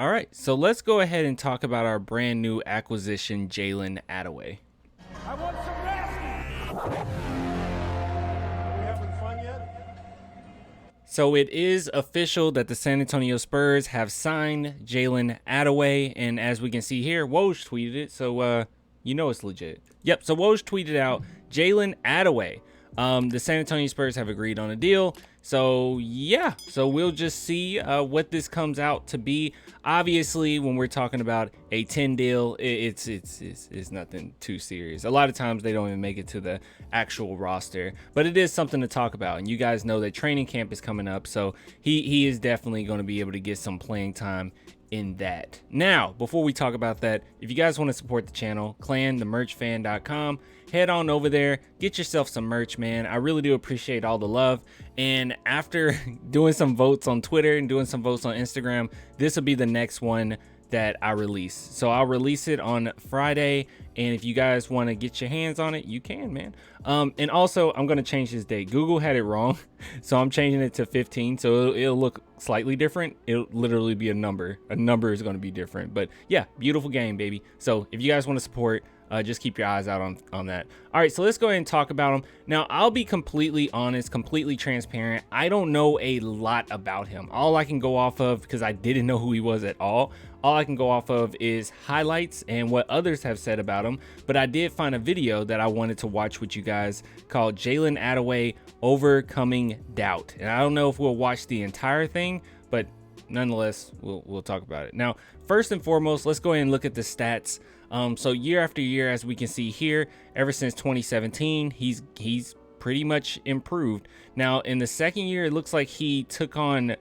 All right, so let's go ahead and talk about our brand new acquisition, Jalen Adaway. I want some nasty. Are we having fun yet? So it is official that the San Antonio Spurs have signed Jalen Adaway, and as we can see here, Woj tweeted it, so you know it's legit. Yep, so Woj tweeted out Jalen Adaway. The San Antonio Spurs have agreed on a deal. So yeah, so we'll just see what this comes out to be. Obviously, when we're talking about a 10 deal, it's nothing too serious. A lot of times they don't even make it to the actual roster, but it is something to talk about. And you guys know that training camp is coming up, so he is definitely going to be able to get some playing time in that. Now, before we talk about that, if you guys want to support the channel, clanthemerchfan.com, head on over there, get yourself some merch, man. I really do appreciate all the love. And after doing some votes on Twitter and doing some votes on Instagram, this will be the next one that I release. So I'll release it on Friday, and if you guys want to get your hands on it, you can, man. And also, I'm going to change this date. Google had it wrong, so I'm changing it to 15, so it'll look slightly different. It'll literally be a number. A number is going to be different, but yeah, beautiful game, baby. So if you guys want to support, just keep your eyes out on that. All right, so let's go ahead and talk about him. Now, I'll be completely honest, completely transparent. I don't know a lot about him. All I can go off of, because I didn't know who he was at all I can go off of is highlights and what others have said about him. But I did find a video that I wanted to watch with you guys called Jalen Adaway Overcoming Doubt. And I don't know if we'll watch the entire thing, but nonetheless, we'll talk about it. Now, first and foremost, let's go ahead and look at the stats. So year after year, as we can see here, ever since 2017, he's pretty much improved. Now, in the second year, it looks like he took on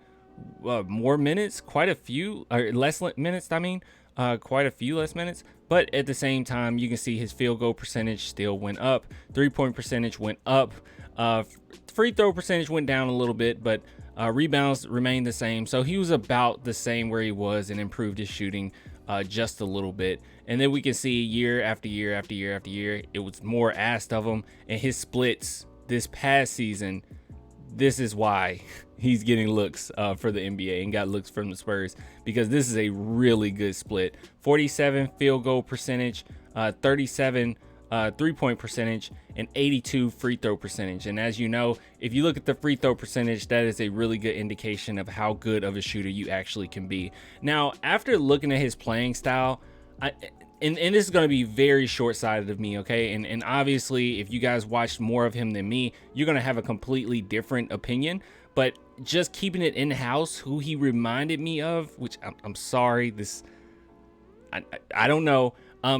more minutes, quite a few, or less minutes, quite a few less minutes. But at the same time, you can see his field goal percentage still went up, 3-point percentage went up, free throw percentage went down a little bit, but rebounds remained the same. So he was about the same where he was and improved his shooting just a little bit. And then we can see year after year after year after year, it was more asked of him. And his splits this past season, this is why he's getting looks for the NBA and got looks from the Spurs, because this is a really good split. 47 field goal percentage, 37 3-point percentage, and 82 free throw percentage. And as you know, if you look at the free throw percentage, that is a really good indication of how good of a shooter you actually can be. Now, after looking at his playing style, and this is going to be very short-sighted of me, okay? And obviously, if you guys watched more of him than me, you're going to have a completely different opinion. But just keeping it in-house, who he reminded me of, which I'm sorry, I don't know.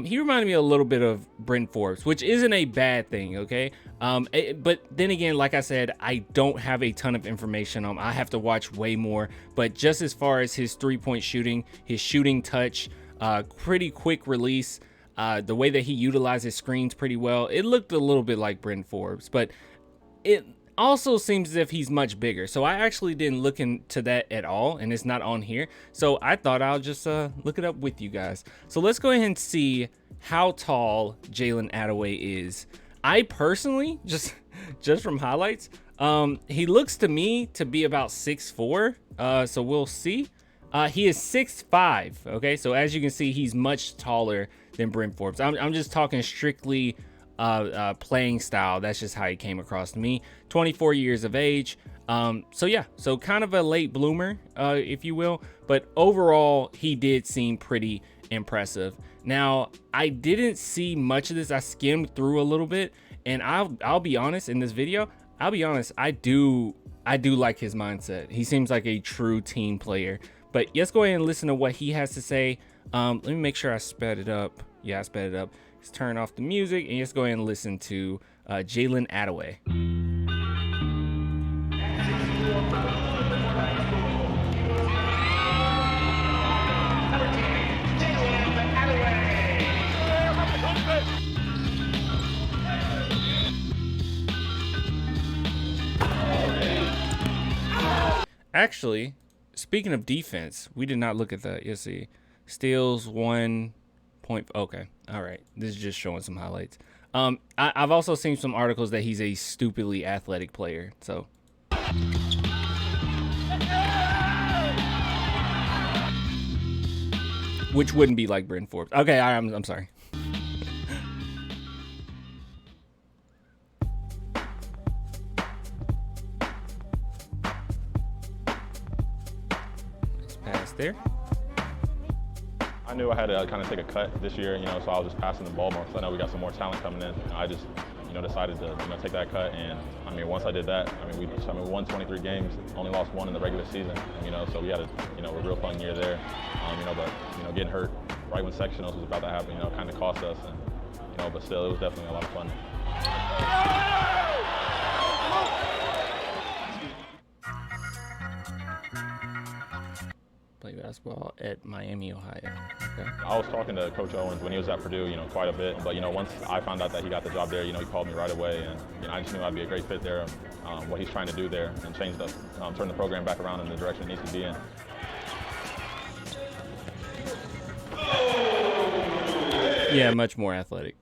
He reminded me a little bit of Bryn Forbes, which isn't a bad thing, okay? But then again, like I said, I don't have a ton of information on him. I have to watch way more. But just as far as his three-point shooting, his shooting touch, pretty quick release, the way that he utilizes screens pretty well, it looked a little bit like Bryn Forbes, but it also seems as if he's much bigger. So I actually didn't look into that at all, and it's not on here. So I thought I'll just look it up with you guys. So let's go ahead and see how tall Jalen Adaway is. I personally, just from highlights, he looks to me to be about 6'4". So we'll see. He is 6'5", okay? So as you can see, he's much taller than Bryn Forbes. I'm just talking strictly playing style. That's just how he came across to me. 24 years of age. So yeah, so kind of a late bloomer, if you will. But overall, he did seem pretty impressive. Now, I didn't see much of this. I skimmed through a little bit, and I'll be honest, in this video, I'll be honest, I do like his mindset. He seems like a true team player. But let's go ahead and listen to what he has to say. Let me make sure I sped it up. Yeah, I sped it up. Let's turn off the music and let's go ahead and listen to Jalen Adaway. Actually, speaking of defense, we did not look at that. You'll see. Steals 1 point. Okay. All right. This is just showing some highlights. I've also seen some articles that he's a stupidly athletic player. So. which wouldn't be like Bryn Forbes. Okay, I'm sorry. Nice pass there. I knew I had to kind of take a cut this year, so I was just passing the ball more because I know we got some more talent coming in. I just, decided to take that cut, and once I did that, we won 23 games, only lost 1 in the regular season, so we had a real fun year there, but getting hurt right when sectionals was about to happen, kind of cost us, and but still, it was definitely a lot of fun. Play basketball at Miami, Ohio. Okay. I was talking to Coach Owens when he was at Purdue, quite a bit. But once I found out that he got the job there, he called me right away, and I just knew I'd be a great fit there. What he's trying to do there and turn the program back around in the direction it needs to be in. Yeah, much more athletic.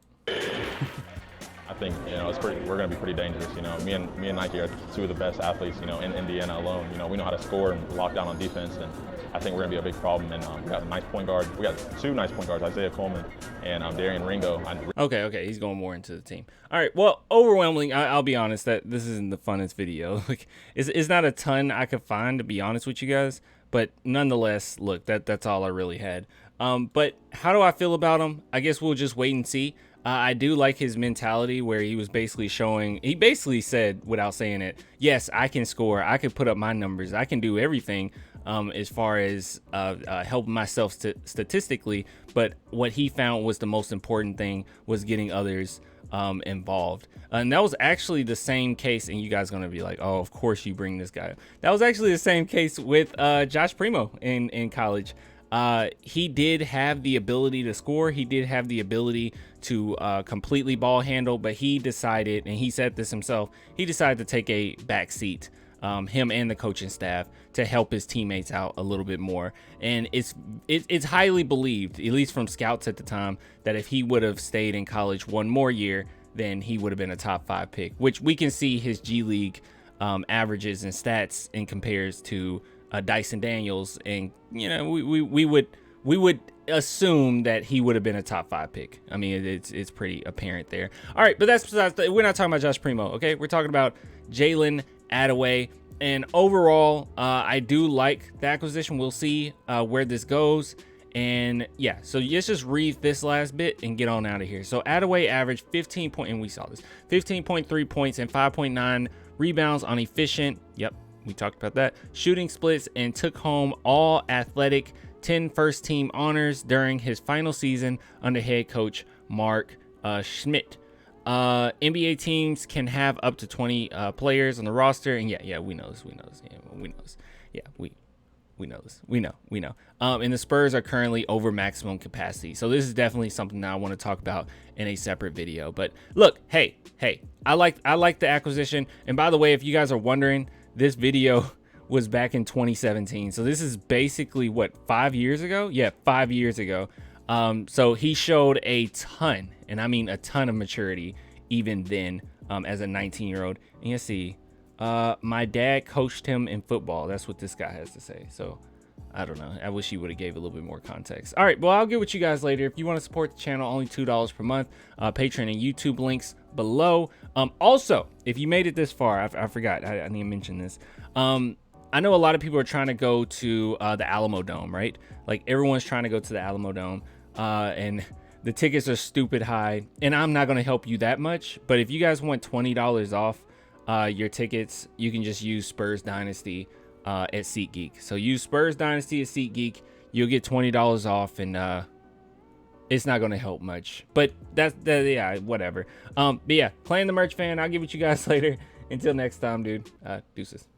I think we're going to be pretty dangerous. Me and Nike are 2 of the best athletes in Indiana alone. We know how to score and lock down on defense, and I think we're going to be a big problem. And we got a nice point guard. We got 2 nice point guards, Isaiah Coleman and Darian Ringo. Okay, he's going more into the team. All right, well, overwhelmingly, I'll be honest that this isn't the funnest video. Like, it's not a ton I could find, to be honest with you guys, but nonetheless, look, that's all I really had. But how do I feel about him? I guess we'll just wait and see. I do like his mentality where he was basically he basically said, without saying it, yes, I can score. I can put up my numbers. I can do everything as far as helping myself statistically. But what he found was the most important thing was getting others involved. And that was actually the same case. And you guys are going to be like, oh, of course you bring this guy up. That was actually the same case with Josh Primo in college. He did have the ability to score. He did have the ability to completely ball handle, but he decided, and he said this himself, he decided to take a back seat, him and the coaching staff, to help his teammates out a little bit more. And it's highly believed, at least from scouts at the time, that if he would have stayed in college 1 more year, then he would have been a top 5 pick, which we can see his G League averages and stats and compares to Dyson Daniels, and we would assume that he would have been a top 5 pick. I mean, it's pretty apparent there. All right, but that's besides. We're not talking about Josh Primo, okay? We're talking about Jalen Adaway, and overall, I do like the acquisition. We'll see where this goes, and yeah. So let's just read this last bit and get on out of here. So Adaway averaged 15 point, and we saw this 15.3 points and 5.9 rebounds on efficient. Yep. We talked about that. Shooting splits, and took home all athletic 10 first team honors during his final season under head coach Mark Schmidt. NBA teams can have up to 20 players on the roster. And yeah, we know this. Yeah, we know this. We know. And the Spurs are currently over maximum capacity. So this is definitely something that I want to talk about in a separate video. But look, hey, I like the acquisition. And by the way, if you guys are wondering, this video was back in 2017. So this is basically what, 5 years ago? Yeah, 5 years ago. So he showed a ton, and I mean a ton of maturity even then, as a 19-year-old. And you see, my dad coached him in football. That's what this guy has to say. So I don't know. I wish he would have gave a little bit more context. All right, well, I'll get with you guys later. If you want to support the channel, only $2 per month. Patreon and YouTube links below. Also, if you made it this far, I forgot. I need to mention this. I know a lot of people are trying to go to the Alamo Dome, right? Like, everyone's trying to go to the Alamo Dome, and the tickets are stupid high. And I'm not going to help you that much. But if you guys want $20 off your tickets, you can just use Spurs Dynasty at SeatGeek. So use Spurs Dynasty at SeatGeek. You'll get $20 off, and it's not going to help much. But yeah, whatever. But yeah, playing the merch fan. I'll get with you guys later. Until next time, dude. Deuces.